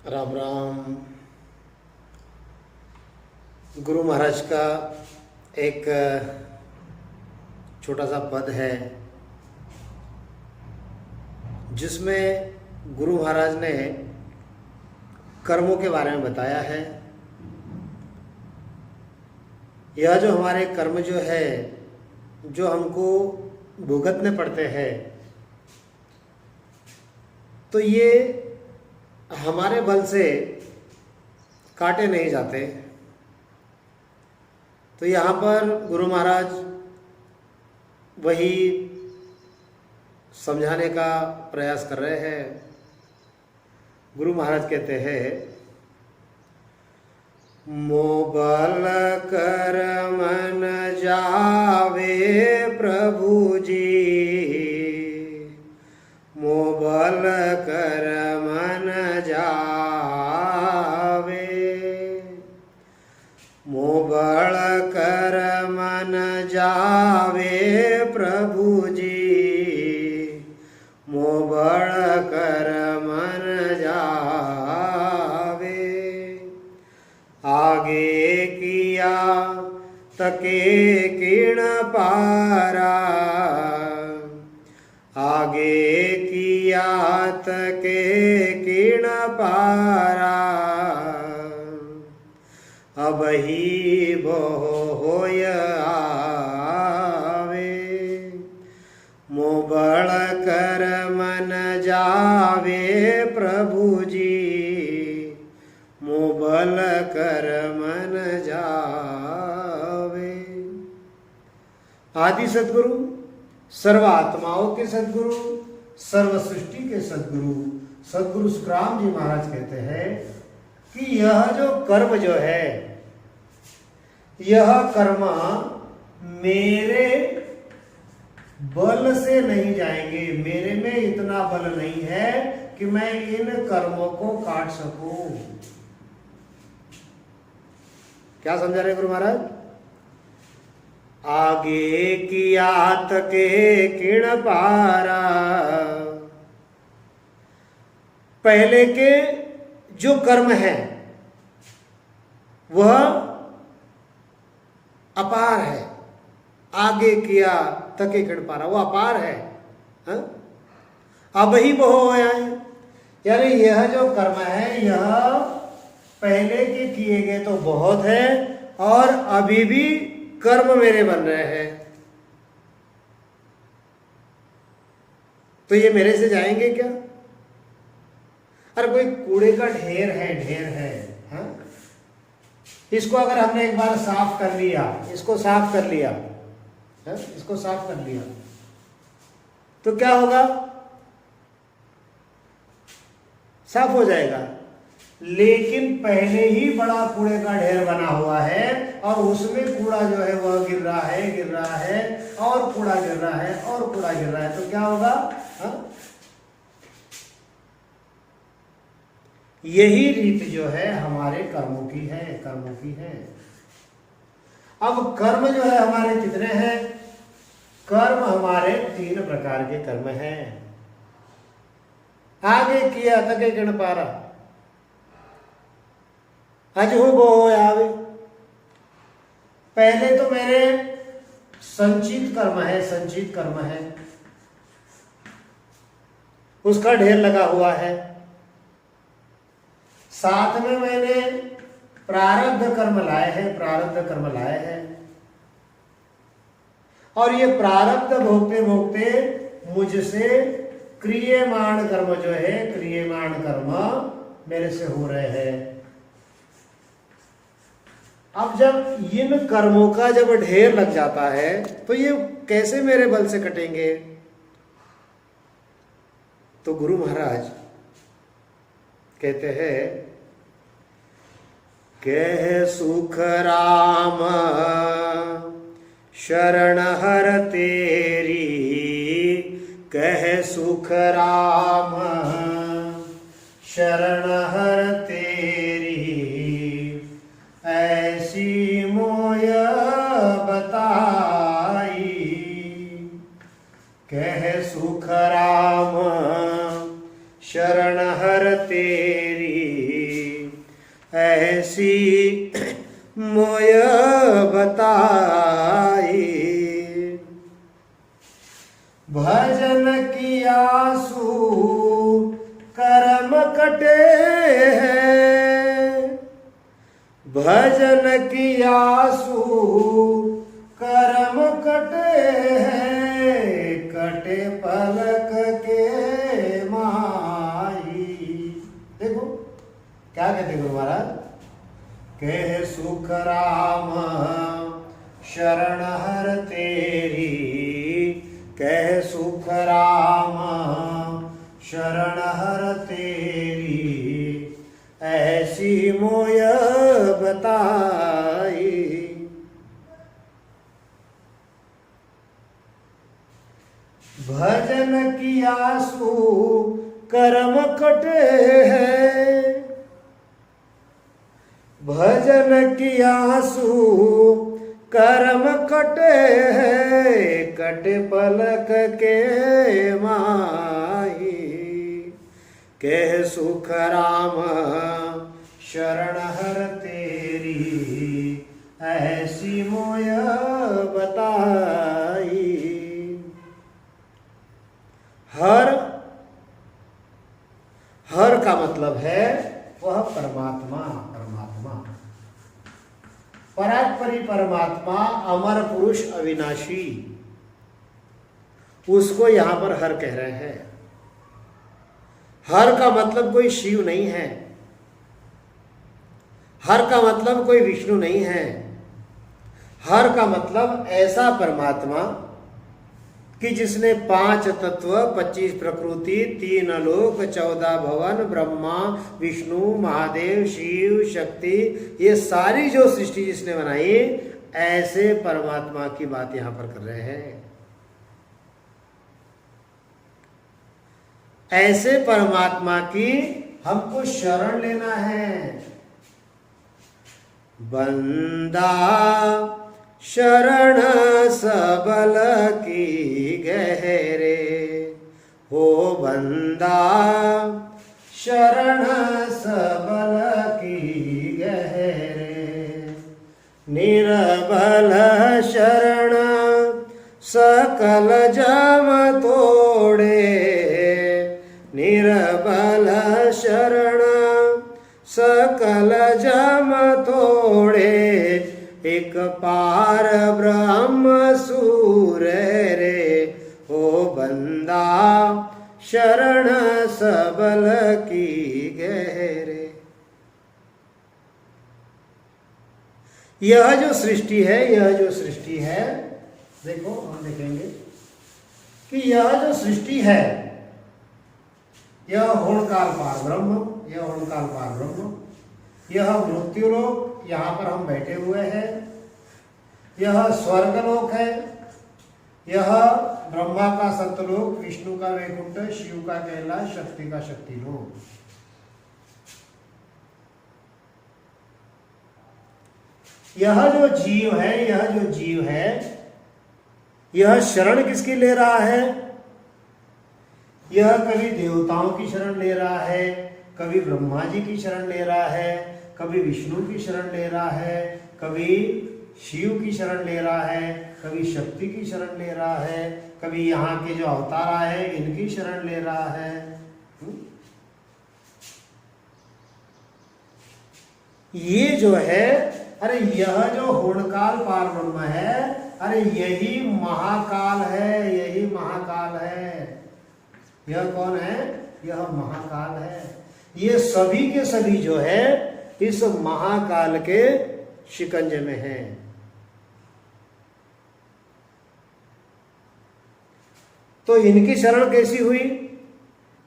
राम राम। गुरु महाराज का एक छोटा सा पद है जिसमें गुरु महाराज ने कर्मों के बारे में बताया है। यह जो हमारे कर्म जो है, जो हमको भुगतने पड़ते हैं, तो ये हमारे बल से काटे नहीं जाते। तो यहाँ पर गुरु महाराज वही समझाने का प्रयास कर रहे हैं। गुरु महाराज कहते हैं, मोबल कर मन जावे प्रभु जी, मोबल कर मन जावे, मोबल कर मन जावे प्रभु जी, मोबल कर मन जावे। आगे किया तके किण पारा, आगे किया तके किण पारा, अब ही बो होय आवे, मोबल कर मन जावे प्रभु जी, मोबल कर मन जावे। आदि सद्गुरु, सर्व आत्माओं के सद्गुरु, सर्व सृष्टि के सद्गुरु सद्गुरु सुखराम जी महाराज कहते हैं कि यह जो कर्म जो है, यह कर्म मेरे बल से नहीं जाएंगे। मेरे में इतना बल नहीं है कि मैं इन कर्मों को काट सकूं। क्या समझा रहे गुरु महाराज? आगे किया तके किण पारा, पहले के जो कर्म है वह अपार है। आगे किया तके किण पारा, वो अपार है। हा? अब ही वो हो गया है, यानी यह जो कर्म है यह पहले के किए गए तो बहुत है और अभी भी कर्म मेरे बन रहे हैं। तो ये मेरे से जाएंगे क्या? अरे कोई कूड़े का ढेर है, हाँ? इसको अगर हमने एक बार साफ कर लिया, इसको साफ कर लिया, हाँ? इसको साफ कर लिया तो क्या होगा? साफ हो जाएगा। लेकिन पहले ही बड़ा कूड़े का ढेर बना हुआ है और उसमें कूड़ा जो है वह गिर रहा है और कूड़ा गिर रहा है और कूड़ा गिर रहा है, तो क्या होगा? हा? यही रीत जो है हमारे कर्मों की है। अब कर्म जो है हमारे कितने हैं? कर्म हमारे 3 प्रकार के कर्म हैं। आगे किया तके किण पारा, अजहु बो आवे। पहले तो मेरे संचित कर्म है, उसका ढेर लगा हुआ है। साथ में मैंने प्रारब्ध कर्म लाए हैं और ये प्रारब्ध भोगते भोगते मुझसे क्रियमाण कर्म जो है, क्रियमाण कर्म मेरे से हो रहे हैं। अब जब इन कर्मों का जब ढेर लग जाता है तो ये कैसे मेरे बल से कटेंगे? तो गुरु महाराज कहते हैं, कह सुख राम शरण हर तेरी, कह सुख राम शरण हर तेरी, ऐसी मोय बताई, कह सुख राम शरण हर तेरी, ऐसी मोय बताई। भजन किया सु कर्म कटे हैं, भजन किया सु कर्म कटे हैं, कटे पलक के माई। देखो क्या कहते गुरु महाराज, कह सुख राम शरण हर तेरी, कह सुख राम शरण हर तेरी, ऐसी मोय बताई। भजन किया सु कर्म कटे हैं, भजन किया सु कर्म कटे हैं, कटे पलक के माही। कह सुख राम शरण हर तेरी, ऐसी मोय बताई। हर का मतलब है वह परमात्मा, परमात्मा परात्परी परमात्मा, अमर पुरुष अविनाशी, उसको यहां पर हर कह रहे हैं। हर का मतलब कोई शिव नहीं है, हर का मतलब कोई विष्णु नहीं है, हर का मतलब ऐसा परमात्मा कि जिसने 5 तत्व, 25 प्रकृति, 3 लोक, 14 भवन, ब्रह्मा, विष्णु, महादेव, शिव, शक्ति, ये सारी जो सृष्टि जिसने बनाई, ऐसे परमात्मा की बात यहां पर कर रहे हैं। ऐसे परमात्मा की हमको शरण लेना है। बंदा शरण सबल की गहरे, हो बंदा शरण सबल की गहरे, निर्बल शरण सकल जम तोड़े, निर्बल शरण सकल जम तोड़े, एक पार ब्रह्म सूर्य रे, हो बंदा शरण सबल की गहरे। यह जो सृष्टि है, यह जो सृष्टि है, देखो हम देखेंगे कि यह जो सृष्टि है, यह हुणकाल पार ब्रह्म, यह हुणकाल पार ब्रह्म, यह मृत्युलोक, यहाँ पर हम बैठे हुए हैं, यह स्वर्गलोक है, यह ब्रह्मा का सत्यलोक, विष्णु का वैकुंठ, शिव का कैलाश, शक्ति का शक्तिलोक। यह जो जीव है, यह जो जीव है, यह शरण किसकी ले रहा है? यह कभी देवताओं की शरण ले रहा है, कभी ब्रह्मा जी की शरण ले रहा है, कभी विष्णु की शरण ले रहा है, कभी शिव की शरण ले रहा है, कभी शक्ति की शरण ले रहा है, कभी यहाँ के जो अवतार आए इनकी शरण ले रहा है। ये जो है, अरे यह जो हुणकाल पार ब्रह्म है, अरे यही महाकाल है, यही महाकाल है। यह कौन है? यह महाकाल है। ये सभी के सभी जो है इस महाकाल के शिकंजे में है। तो इनकी शरण कैसी हुई?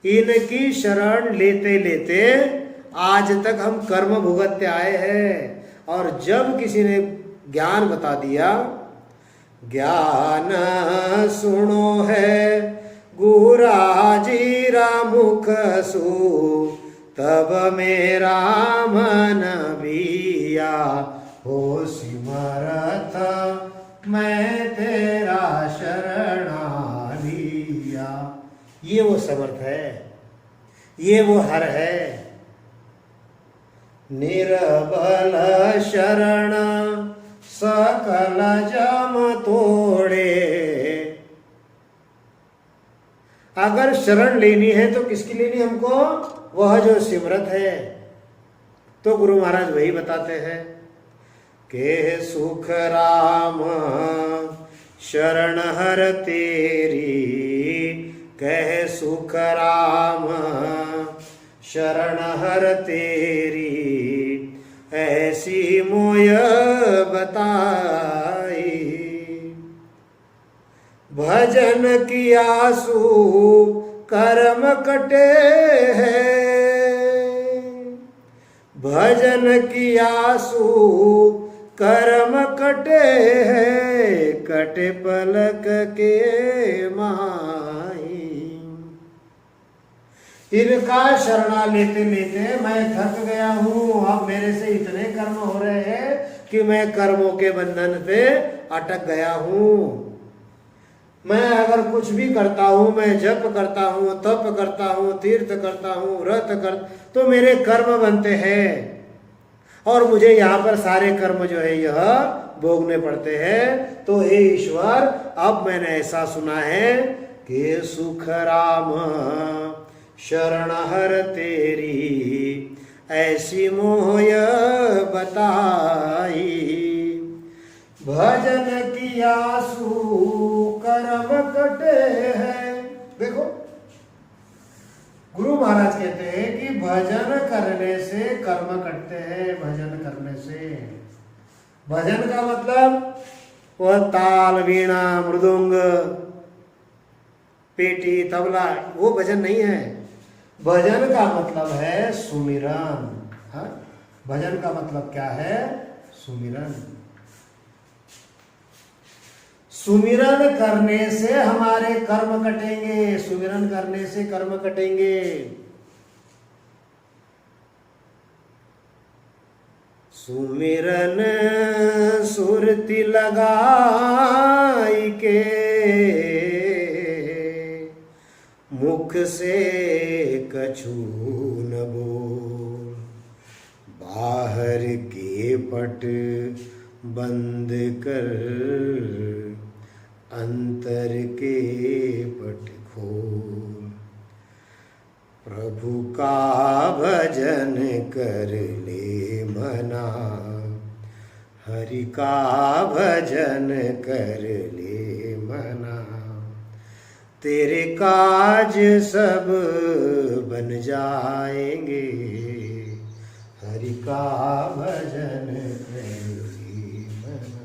इनकी शरण लेते लेते आज तक हम कर्म भुगतते आए हैं, और जब किसी ने ज्ञान बता दिया, ज्ञान सुनो है गुराजीरा मुख सु, तब मेरा मन बिया हो सिमरत मैं तेरा शरणा लिया। ये वो समर्थ है, ये वो हर है। निर्बल शरण सकल जम तोड़े। अगर शरण लेनी है तो किसकी लेनी हमको? वह जो सिमरत है। तो गुरु महाराज वही बताते हैं के सुख राम शरण हर तेरी, कह सुख राम शरण हर तेरी, ऐसी मोय बताई। भजन किया सु कर्म कटे हैं, भजन किया सु कर्म कटे हैं, कटे पलक के माई। इनका शरणा लेते लेते मैं थक गया हूँ। अब मेरे से इतने कर्म हो रहे हैं कि मैं कर्मों के बंधन पे अटक गया हूँ। मैं अगर कुछ भी करता हूँ, मैं जप करता हूँ, तप करता हूँ, तीर्थ करता हूँ, व्रत कर, तो मेरे कर्म बनते हैं और मुझे यहाँ पर सारे कर्म जो है यह भोगने पड़ते हैं। तो हे ईश्वर, अब मैंने ऐसा सुना है कि सुख राम शरण हर तेरी, ऐसी मोय बताई। भजन किया सु कर्म कटे हैं। देखो गुरु महाराज कहते हैं कि भजन करने से कर्म कटते हैं। भजन करने से, भजन का मतलब वह ताल, वीणा, मृदुंग, पेटी, तबला, वो भजन नहीं है। भजन का मतलब है सुमिरन। हाँ? भजन का मतलब क्या है? सुमिरन। सुमिरन करने से हमारे कर्म कटेंगे, सुमिरन करने से कर्म कटेंगे। सुमिरन सुरति लगाई के, मुख से कछु न बोल, बाहर के पट बंद कर, अंतर के पट खोल। प्रभु का भजन कर ले मना, हरि का भजन कर ले मना, तेरे काज सब बन जाएंगे, हरि का भजन कर ले मना।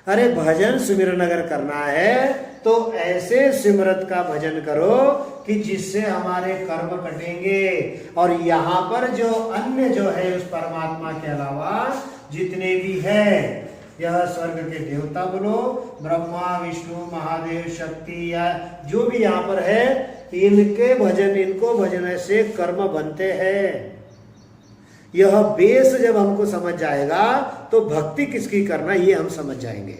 अरे भजन सिमरन अगर करना है तो ऐसे सिमरत का भजन करो कि जिससे हमारे कर्म कटेंगे। और यहाँ पर जो अन्य जो है उस परमात्मा के अलावा जितने भी है, यह स्वर्ग के देवता बोलो, ब्रह्मा, विष्णु, महादेव, शक्ति, या जो भी यहाँ पर है, इनके भजन, इनको भजन से कर्म बनते हैं। यह बेस जब हमको समझ जाएगा तो भक्ति किसकी करना ये हम समझ जाएंगे।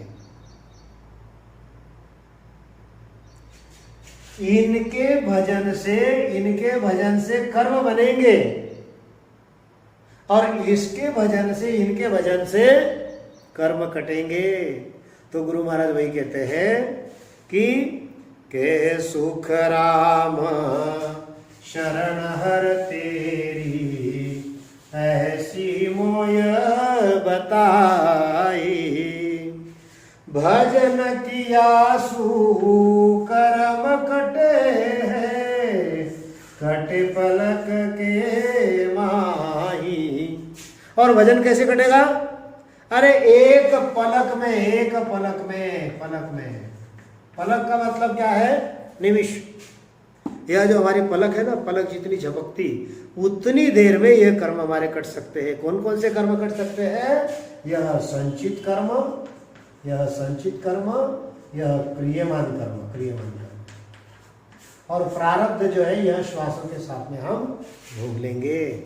इनके भजन से कर्म बनेंगे और इसके भजन से, इनके भजन से कर्म कटेंगे। तो गुरु महाराज वही कहते हैं कि के सुख राम शरण हर तेरी, ऐसी मोय बताई। भजन किया सु कर्म कटे हैं, कटे पलक के माही। और भजन कैसे कटेगा? अरे एक पलक में, एक पलक में, पलक में। पलक का मतलब क्या है? निमिष। यह जो हमारी पलक है ना, पलक जितनी झपकती उतनी देर में यह कर्म हमारे कट सकते हैं। कौन कौन से कर्म कट सकते हैं? यह संचित कर्म, यह संचित कर्म, यह क्रियमान कर्म, क्रियमान कर्म। और प्रारब्ध जो है यह श्वासों के साथ में हम भोग लेंगे।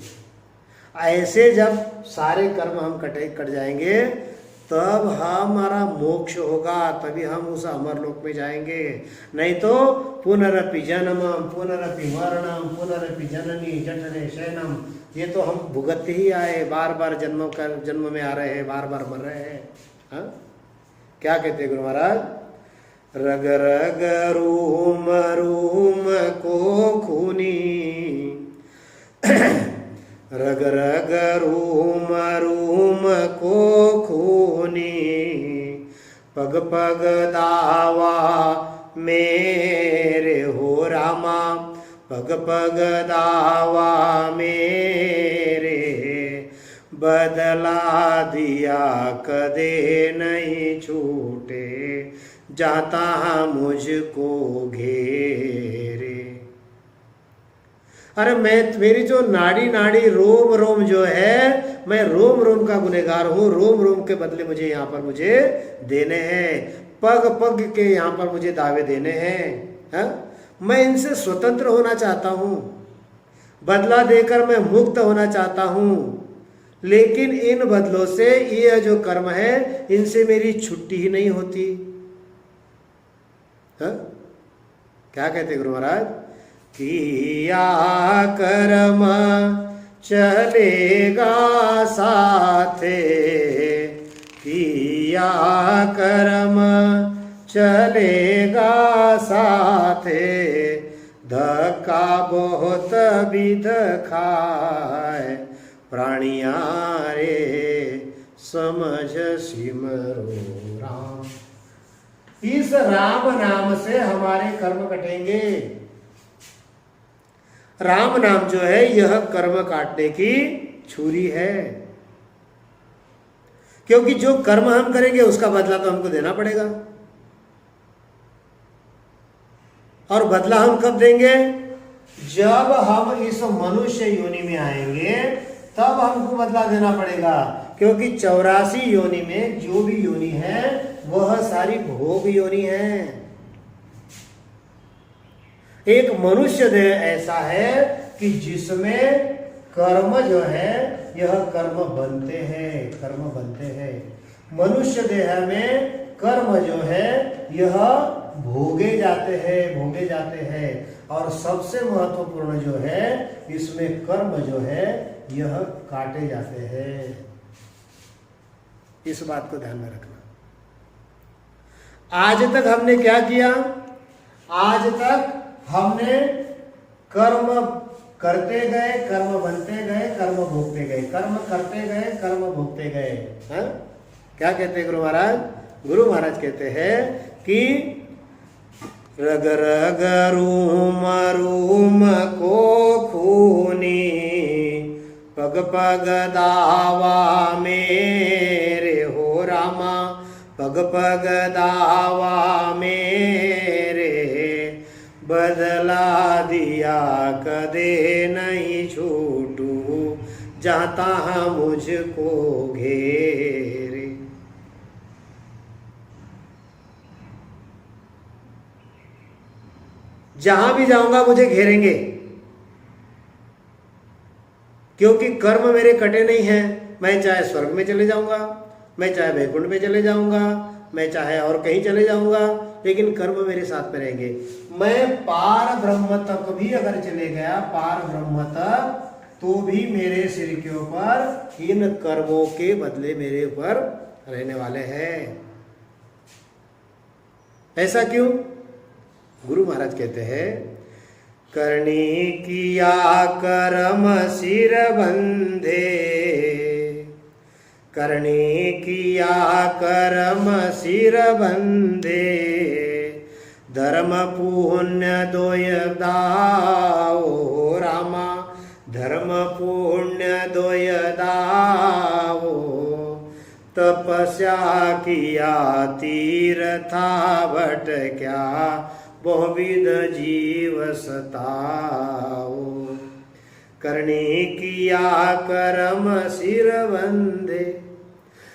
ऐसे जब सारे कर्म हम कट जाएंगे तब हमारा मोक्ष होगा, तभी हम उस अमरलोक में जाएंगे। नहीं तो पुनरपि जन्मम पुनरपि मरणम पुनरपि जननी जठरे शयनम, ये तो हम भुगतते ही आए, बार बार जन्म में आ रहे हैं, बार बार मर रहे हैं। हाँ? क्या कहते गुरु महाराज? रग रग रूम रूम को खूनी, रग रग रूम रूम को खूनी, पग पग दावा मेरे हो रामा, पग पग दावा मेरे, बदला दिया कदे नहीं छूटे, जाता मुझको घेरे। अरे मेरी जो नाड़ी नाड़ी रोम रोम जो है, मैं रोम रोम का गुनहगार हूँ, रोम रोम के बदले मुझे यहाँ पर मुझे देने हैं, पग पग के यहाँ पर मुझे दावे देने हैं। हा? मैं इनसे स्वतंत्र होना चाहता हूँ, बदला देकर मैं मुक्त होना चाहता हूँ, लेकिन इन बदलों से ये जो कर्म है इनसे मेरी छुट्टी ही नहीं होती। हा? क्या कहते गुरु महाराज? किया कर्म चलेगा साथे, किया कर्म चलेगा साथे, धक्का बहुत विध खाए, प्राणिया रे समझ सिमरो राम। इस राम नाम से हमारे कर्म कटेंगे। राम नाम जो है यह कर्म काटने की छुरी है, क्योंकि जो कर्म हम करेंगे उसका बदला तो हमको देना पड़ेगा। और बदला हम कब देंगे? जब हम इस मनुष्य योनि में आएंगे तब हमको बदला देना पड़ेगा, क्योंकि 84 योनि में जो भी योनि है वह सारी भोग योनि है। एक मनुष्य देह ऐसा है कि जिसमें कर्म जो है यह कर्म बनते हैं, कर्म बनते हैं। मनुष्य देह में कर्म जो है यह भोगे जाते हैं, भोगे जाते हैं। और सबसे महत्वपूर्ण जो है इसमें कर्म जो है यह काटे जाते हैं। इस बात को ध्यान में रखना। आज तक हमने क्या किया? आज तक हमने कर्म करते गए, कर्म बनते गए, कर्म भोगते गए, कर्म करते गए, कर्म भोगते गए। हाँ? क्या कहते हैं गुरु महाराज? गुरु महाराज कहते हैं कि रग रग रूम रूम को खूनी, पग पग दावा मेरे हो रामा, पग पग दावा मेरे, बदला दिया कदे नहीं छूटू, जाता मुझको घेरे। जहां भी जाऊंगा मुझे घेरेंगे, क्योंकि कर्म मेरे कटे नहीं हैं। मैं चाहे स्वर्ग में चले जाऊंगा, मैं चाहे वैकुंठ में चले जाऊंगा, मैं चाहे और कहीं चले जाऊंगा, लेकिन कर्म मेरे साथ में रहेंगे। मैं पार ब्रह्म तक भी अगर चले गया, पार ब्रह्म तक, तो भी मेरे सिर के ऊपर इन कर्मों के बदले मेरे ऊपर रहने वाले हैं। ऐसा क्यों? गुरु महाराज कहते हैं, करनी किया कर्म सिर बंधे, करनी किया कर्म सिर बंधे, धर्म पुण्य दोय दाओ रामा, धर्म पुण्य दोय दाओ, तपस्या किया तीर्था भटक्या, बहुविध जीव सताओ, करनी किया कर्म सिर बंधे।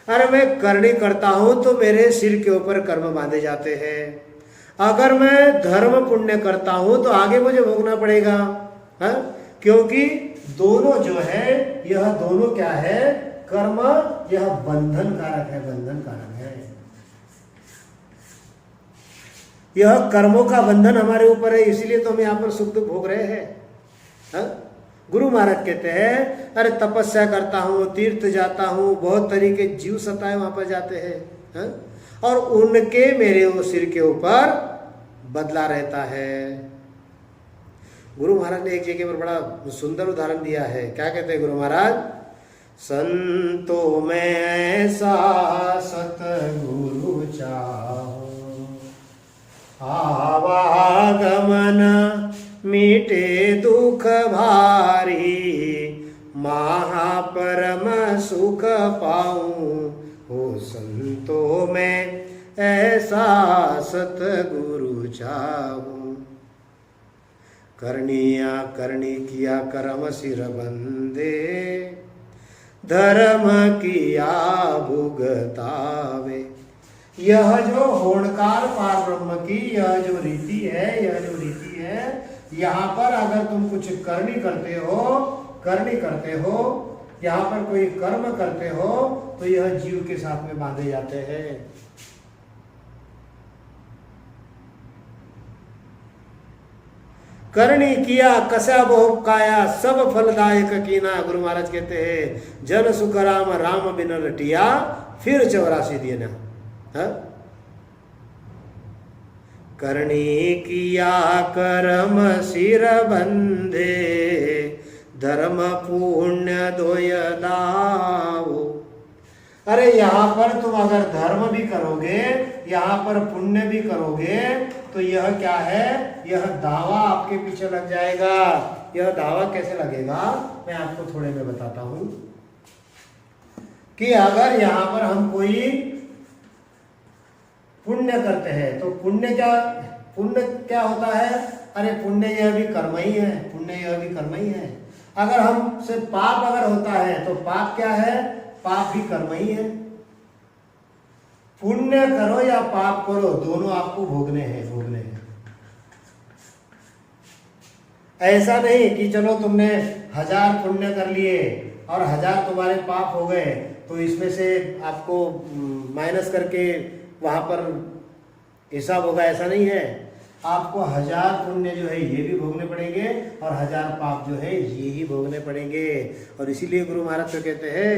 अरे मैं करनी करता हूं तो मेरे सिर के ऊपर कर्म बांधे जाते हैं। अगर मैं धर्म पुण्य करता हूं तो आगे मुझे भोगना पड़ेगा। क्योंकि दोनों जो है यह दोनों क्या है? कर्म यह बंधन कारक है, बंधन कारक है। यह कर्मों का बंधन हमारे ऊपर है, इसीलिए तो हम यहाँ पर सुख दुख भोग रहे हैं। हाँ? गुरु महाराज कहते हैं अरे तपस्या करता हूँ, तीर्थ जाता हूँ, बहुत तरीके जीव सताए वहां पर जाते हैं, हाँ? और उनके मेरे वो सिर के ऊपर बदला रहता है। गुरु महाराज ने एक जगह पर बड़ा सुंदर उदाहरण दिया है। क्या कहते हैं गुरु महाराज? संतों में ऐसा सतगुरु चाहो, आवागमन मीटे दुख भारी, महापरम सुख पाऊं हो संतों में ऐसा सतगुरु चाहूं। करनिया करनी किया करम सिर बंदे, धर्म किया भुगतावे। यह जो होणकार पार ब्रह्म की यह जो रीति है, यह जो रीति है, यहाँ पर अगर तुम कुछ करनी करते हो, यहाँ पर कोई कर्म करते हो तो यह जीव के साथ में बांधे जाते हैं। करनी किया कसा बहु काया, सब फलदायक कीना। गुरु महाराज कहते हैं जन सुख राम राम बिन रटिया, फिर 84 देना। करनी किया कर्म सिर बंधे, धर्म पुण्य दोय दाओ। अरे यहाँ पर तुम अगर धर्म भी करोगे, यहाँ पर पुण्य भी करोगे, तो यह क्या है? यह दावा आपके पीछे लग जाएगा। यह दावा कैसे लगेगा मैं आपको थोड़े में बताता हूं कि अगर यहाँ पर हम कोई पुण्य करते हैं तो पुण्य क्या होता है? अरे पुण्य यह भी कर्म ही है, पुण्य यह भी कर्म ही है। अगर हमसे पाप अगर होता है तो पाप क्या है? पाप भी कर्म ही है। पुण्य करो या पाप करो, दोनों आपको भोगने हैं। ऐसा नहीं कि चलो तुमने 1000 पुण्य कर लिए और 1000 तुम्हारे पाप हो गए तो इसमें से आपको माइनस करके वहां पर हिसाब होगा, ऐसा नहीं है। आपको 1000 पुण्य जो है ये भी भोगने पड़ेंगे और 1000 पाप जो है ये ही भोगने पड़ेंगे। और इसीलिए गुरु महाराज तो कहते हैं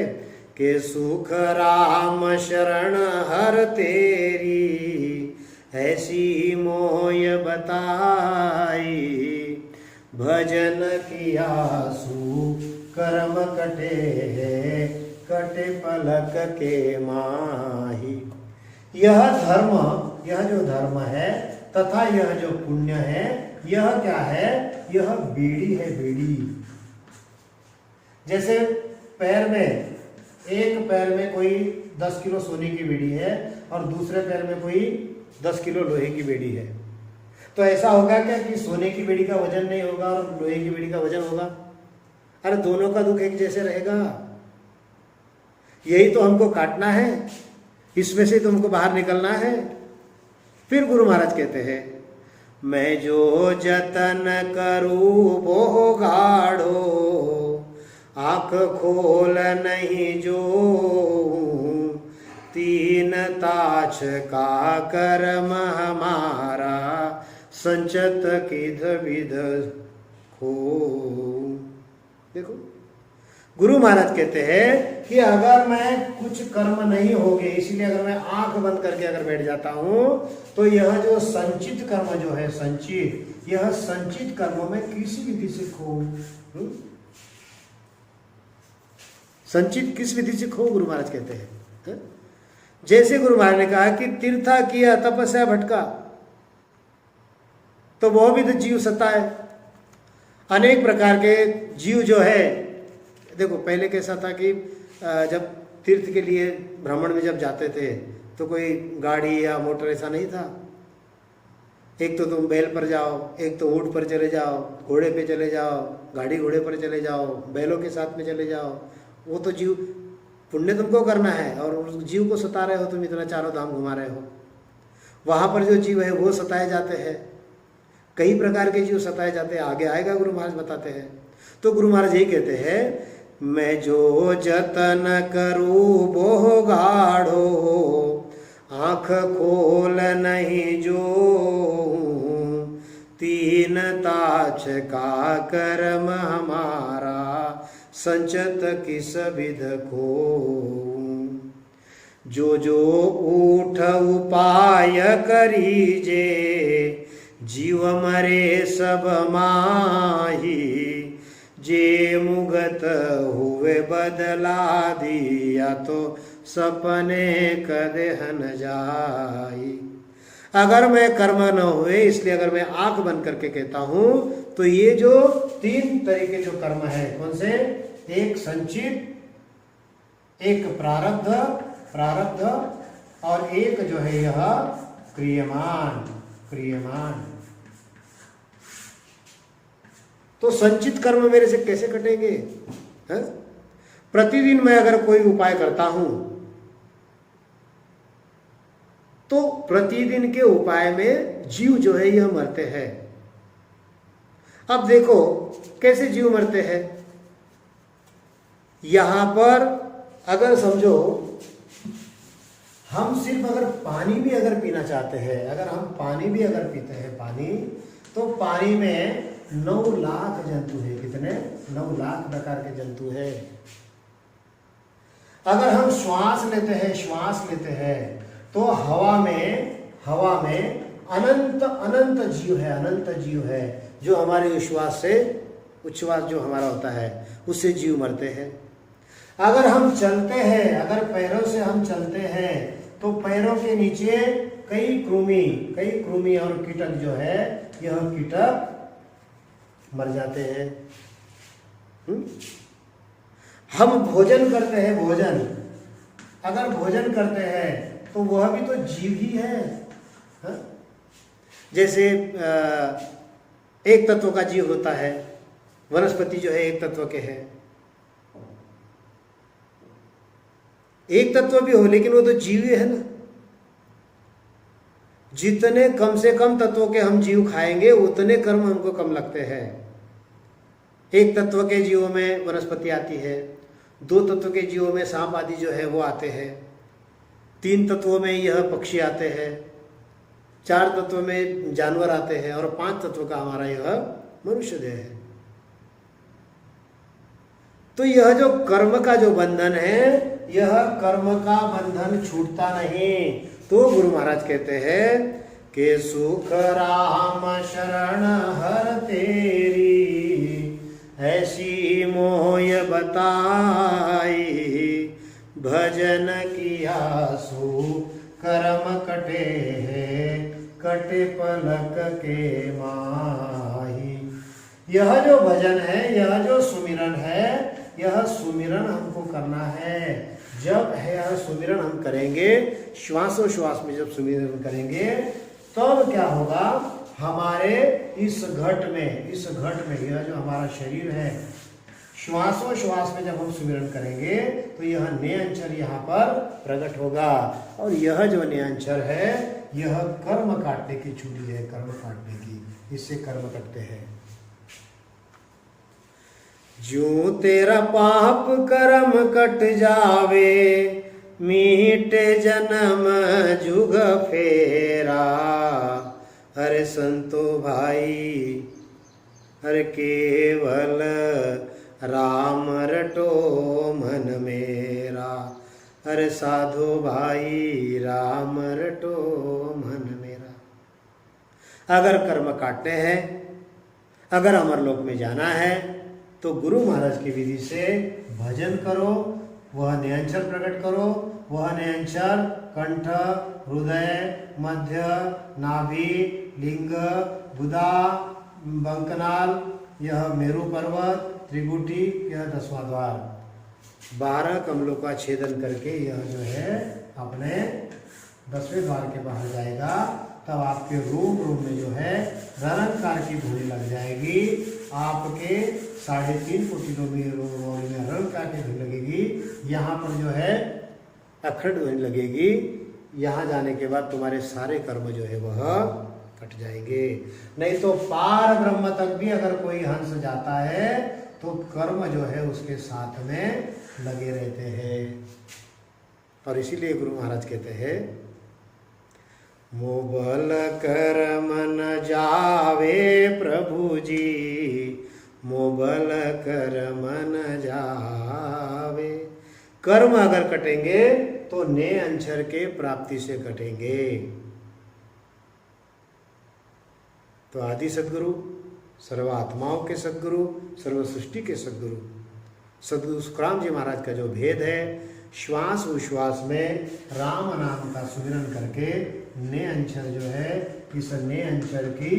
कि सुख राम शरण हर तेरी, ऐसी मोय बताई, भजन किया सु कर्म कटे पलक के माही। यह जो धर्म है तथा यह जो पुण्य है, यह क्या है? यह बीड़ी है, बीड़ी। जैसे पैर में, एक पैर में कोई 10 किलो सोने की बीड़ी है और दूसरे पैर में कोई 10 किलो लोहे की बीड़ी है, तो ऐसा होगा क्या कि सोने की बीड़ी का वजन नहीं होगा और लोहे की बीड़ी का वजन होगा? अरे दोनों का दुख एक जैसे रहेगा। यही तो हमको काटना है, इसमें से तुमको बाहर निकलना है। फिर गुरु महाराज कहते हैं मैं जो जतन करूं वो गाढ़ो, आंख खोल नहीं जो, तीन ताछ का कर्म हमारा, संचत किध विध खो। देखो गुरु महाराज कहते हैं कि अगर मैं कुछ कर्म नहीं होगे, इसलिए अगर मैं आंख बंद करके अगर बैठ जाता हूं तो यह जो संचित कर्म जो है, यह संचित कर्मों में किसी विधि से खो। संचित किस विधि से खो? गुरु महाराज कहते हैं जैसे गुरु महाराज ने कहा कि तीर्था किया तपस्या भटका तो वह भी तो जीव सताए। अनेक प्रकार के जीव जो है, देखो पहले कैसा था कि जब तीर्थ के लिए भ्रमण में जब जाते थे तो कोई गाड़ी या मोटर ऐसा नहीं था। एक तो तुम बैल पर जाओ, एक तो ऊंट पर चले जाओ, घोड़े पे चले जाओ, गाड़ी घोड़े पर चले जाओ, बैलों के साथ में चले जाओ। वो तो जीव पुण्य तुमको करना है और उस जीव को सता रहे हो, तुम इतना चारों धाम घुमा रहे हो। वहाँ पर जो जीव है वो सताए जाते हैं, कई प्रकार के जीव सताए जाते हैं। आगे आएगा गुरु महाराज बताते हैं। तो गुरु महाराज यही कहते हैं मैं जो जतन करूँ बोह गाढ़ो, आँख खोल नहीं जो, तीन ताछ का कर्म हमारा, संचत किस विध को। जो जो ऊठ उपाय करीजे, जीव मरे सब माही, जे मुगत हुए बदला दिया, तो सपने कदेहन जाई। अगर मैं कर्म न हुए, इसलिए अगर मैं आंख बंद करके कहता हूं, तो ये जो तीन तरीके जो कर्म है, कौन से? एक संचित, एक प्रारब्ध और एक जो है यह क्रियमान। तो संचित कर्म मेरे से कैसे कटेंगे? प्रतिदिन मैं अगर कोई उपाय करता हूं, तो प्रतिदिन के उपाय में जीव जो है यह मरते हैं। अब देखो कैसे जीव मरते हैं। यहां पर अगर समझो, हम सिर्फ अगर पानी भी अगर पीना चाहते हैं, अगर हम पानी भी अगर पीते हैं पानी, तो पानी में 9 लाख जंतु है। कितने? 9 लाख प्रकार के जंतु है। अगर हम श्वास लेते हैं तो हवा में अनंत जीव है जो हमारे उच्छ्वास जो हमारा होता है उससे जीव मरते हैं। अगर हम चलते हैं, अगर पैरों से हम चलते हैं, तो पैरों के नीचे कई कृमि और कीटक जो है, यह कीटक मर जाते हैं। हम भोजन करते हैं, अगर भोजन करते हैं तो वह भी तो जीव ही है। जैसे एक तत्व का जीव होता है, वनस्पति जो है एक तत्व के है। एक तत्व भी हो लेकिन वो तो जीव ही है ना। जितने कम से कम तत्वों के हम जीव खाएंगे उतने कर्म हमको कम लगते हैं। एक तत्व के जीवों में वनस्पति आती है, 2 तत्व के जीवों में सांप आदि जो है वो आते हैं, 3 तत्वों में यह पक्षी आते हैं, 4 तत्व में जानवर आते हैं, और 5 तत्व का हमारा यह मनुष्य देह है। तो यह जो कर्म का जो बंधन है, यह कर्म का बंधन छूटता नहीं। तो गुरु महाराज कहते हैं कि सुख राम शरण हर तेरी, ऐसी मोय बताई, भजन किया सो कर्म कटे है, कटे पलक के माही। यह जो भजन है, यह जो सुमिरन है, यह सुमिरन हमको करना है। जब है यह सुमिरन हम करेंगे, श्वासों श्वास में जब सुमिरन करेंगे, तब क्या होगा? हमारे इस घट में यह जो हमारा शरीर है, श्वासों श्वास में जब हम सुमिरन करेंगे तो यह नयनचर यहाँ पर प्रकट होगा। और यह जो नयनचर है, यह कर्म काटने की छुरी है, कर्म काटने की। इससे कर्म कटते हैं। जो तेरा पाप कर्म कट जावे, मीटे जन्म जुग फेरा। अरे संतो भाई, अरे केवल राम रटो मन मेरा। अरे साधो भाई, राम रटो मन मेरा। अगर कर्म काटने हैं, अगर अमरलोक में जाना है, तो गुरु महाराज की विधि से भजन करो, वह नयनचर प्रकट करो। वह नयनचर कंठ, हृदय, मध्य, नाभि, लिंग, गुदा, बंकनाल, यह मेरु पर्वत, त्रिगुटी, यह 10वां द्वार, 12 कमलों का छेदन करके यह जो है अपने 10वें द्वार के बाहर जाएगा। तब आपके रोम में जो है रनकार की धुनी लग जाएगी। आपके 3.5 किलोमीटर में रनकार की धुनी लगेगी। यहाँ पर जो है अखंड ध्वनि लगेगी। यहाँ जाने के बाद तुम्हारे सारे कर्म जो है वह कट जाएंगे। नहीं तो पार ब्रह्म तक भी अगर कोई हंस जाता है तो कर्म जो है उसके साथ में लगे रहते हैं। और इसीलिए गुरु महाराज कहते हैं, मोबल कर्म न जावे प्रभु जी, मोबल कर्म न जावे। कर्म अगर कटेंगे तो ने अंचर के प्राप्ति से कटेंगे। तो आदि सद्गुरु, सर्वात्माओं के सद्गुरु, सर्व सृष्टि के सद्गुरु सद्गुरु सुखराम जी महाराज का जो भेद है, श्वास उश्वास में राम नाम का सुमिरन करके ने अंचर जो है, इस ने अंचर की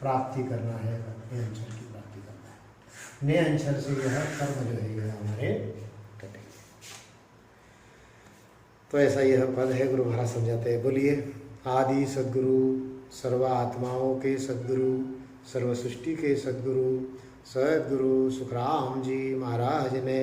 प्राप्ति करना है, ने अंचर की प्राप्ति करना है। ने अंचर से यह कर्म जो है यह हमारे कटेंगे। तो ऐसा यह पद है, गुरु महाराज समझाते हैं। बोलिए, आदि सद्गुरु, सर्व आत्माओं के सद्गुरु, सर्व सृष्टि के सद्गुरु, सद्गुरु सुखराम जी महाराज ने